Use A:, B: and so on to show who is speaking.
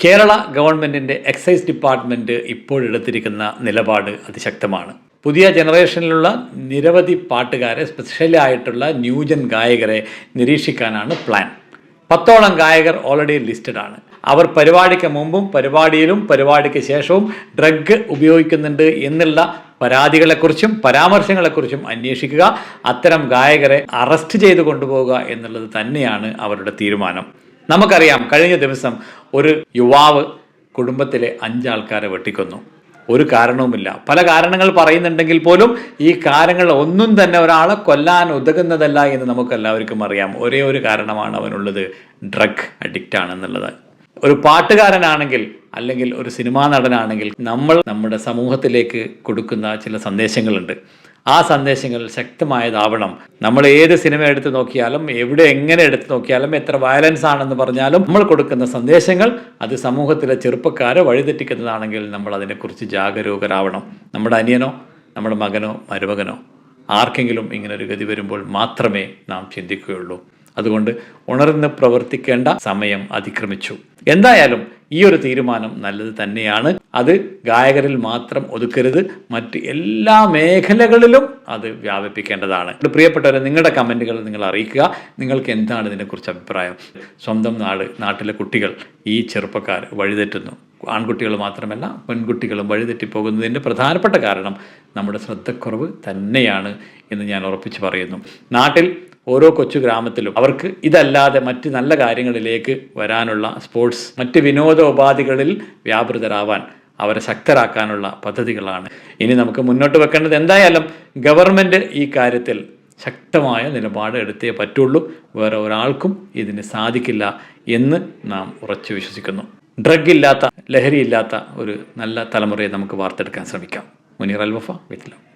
A: കേരള ഗവൺമെൻറ്റിൻ്റെ excise department ഇപ്പോഴെടുത്തിരിക്കുന്ന നിലപാട് അതിശക്തമാണ്. പുതിയ ജനറേഷനിലുള്ള നിരവധി പാട്ടുകാരെ, സ്പെഷ്യലായിട്ടുള്ള ന്യൂജൻ ഗായകരെ നിരീക്ഷിക്കാനാണ് പ്ലാൻ. 10ഓളം ഗായകർ ഓൾറെഡി ലിസ്റ്റഡ് ആണ്. അവർ പരിപാടിക്ക് മുമ്പും പരിപാടിയിലും പരിപാടിക്ക് ശേഷവും ഡ്രഗ് ഉപയോഗിക്കുന്നുണ്ട് എന്നുള്ള പരാതികളെക്കുറിച്ചും പരാമർശങ്ങളെക്കുറിച്ചും അന്വേഷിക്കുക, അത്തരം ഗായകരെ അറസ്റ്റ് ചെയ്ത് കൊണ്ടുപോവുക എന്നുള്ളത് തന്നെയാണ് അവരുടെ തീരുമാനം. നമുക്കറിയാം, കഴിഞ്ഞ ദിവസം ഒരു യുവാവ് കുടുംബത്തിലെ 5 ആൾക്കാരെ വെട്ടിക്കൊന്നു. ഒരു കാരണവുമില്ല. പല കാരണങ്ങൾ പറയുന്നുണ്ടെങ്കിൽ പോലും ഈ കാര്യങ്ങൾ ഒന്നും തന്നെ ഒരാളെ കൊല്ലാൻ ഉതകുന്നതല്ല എന്ന് നമുക്കെല്ലാവർക്കും അറിയാം. ഒരേ ഒരു കാരണമാണ് അവനുള്ളത്, ഡ്രഗ് അഡിക്റ്റ് ആണെന്നുള്ളത്. ഒരു പാട്ടുകാരനാണെങ്കിൽ അല്ലെങ്കിൽ ഒരു സിനിമാ നടനാണെങ്കിൽ നമ്മൾ നമ്മുടെ സമൂഹത്തിലേക്ക് കൊടുക്കുന്ന ചില സന്ദേശങ്ങളുണ്ട്. ആ സന്ദേശങ്ങൾ ശക്തമായതാവണം. നമ്മൾ ഏത് സിനിമ എടുത്ത് നോക്കിയാലും, എവിടെ എങ്ങനെ എടുത്ത് നോക്കിയാലും, എത്ര വയലൻസ് ആണെന്ന് പറഞ്ഞാലും നമ്മൾ കൊടുക്കുന്ന സന്ദേശങ്ങൾ അത് സമൂഹത്തിലെ ചെറുപ്പക്കാരെ വഴിതെറ്റിക്കുന്നതാണെങ്കിൽ നമ്മൾ അതിനെക്കുറിച്ച് ജാഗരൂകരാവണം. നമ്മുടെ അനിയനോ നമ്മുടെ മകനോ മരുമകനോ ആർക്കെങ്കിലും ഇങ്ങനൊരു ഗതി വരുമ്പോൾ മാത്രമേ നാം ചിന്തിക്കുകയുള്ളൂ. അതുകൊണ്ട് ഉണർന്ന് പ്രവർത്തിക്കേണ്ട സമയം അതിക്രമിച്ചു. എന്തായാലും ഈ ഒരു തീരുമാനം നല്ലത് തന്നെയാണ്. അത് ഗായകരിൽ മാത്രം ഒതുക്കരുത്, മറ്റ് എല്ലാ മേഖലകളിലും അത് വ്യാപിപ്പിക്കേണ്ടതാണ്. പ്രിയപ്പെട്ടവരെ, നിങ്ങളുടെ കമൻറ്റുകൾ നിങ്ങൾ അറിയിക്കുക. നിങ്ങൾക്ക് എന്താണ് ഇതിനെക്കുറിച്ച് അഭിപ്രായം? സ്വന്തം നാട്ടിലെ കുട്ടികൾ, ഈ ചെറുപ്പക്കാർ വഴിതെറ്റുന്നു. ആൺകുട്ടികൾ മാത്രമല്ല, പെൺകുട്ടികളും വഴിതെറ്റിപ്പോകുന്നതിൻ്റെ പ്രധാനപ്പെട്ട കാരണം നമ്മുടെ ശ്രദ്ധക്കുറവ് തന്നെയാണ് എന്ന് ഞാൻ ഉറപ്പിച്ച് പറയുന്നു. നാട്ടിൽ ഓരോ കൊച്ചു ഗ്രാമത്തിലും അവർക്ക് ഇതല്ലാതെ മറ്റ് നല്ല കാര്യങ്ങളിലേക്ക് വരാനുള്ള സ്പോർട്സ്, മറ്റ് വിനോദോപാധികളിൽ വ്യാപൃതരാവാൻ അവരെ ശക്തരാക്കാനുള്ള പദ്ധതികളാണ് ഇനി നമുക്ക് മുന്നോട്ട് വെക്കേണ്ടത്. എന്തായാലും ഗവൺമെൻറ് ഈ കാര്യത്തിൽ ശക്തമായ നിലപാട് എടുത്തേ പറ്റുള്ളൂ. വേറെ ഒരാൾക്കും ഇതിന് സാധിക്കില്ല എന്ന് നാം ഉറച്ചു വിശ്വസിക്കുന്നു. ഡ്രഗ് ഇല്ലാത്ത, ലഹരിയില്ലാത്ത ഒരു നല്ല തലമുറയെ നമുക്ക് വാർത്തെടുക്കാൻ ശ്രമിക്കാം. മുനീർ അൽ വഫ, വിത്ത് ലവ്.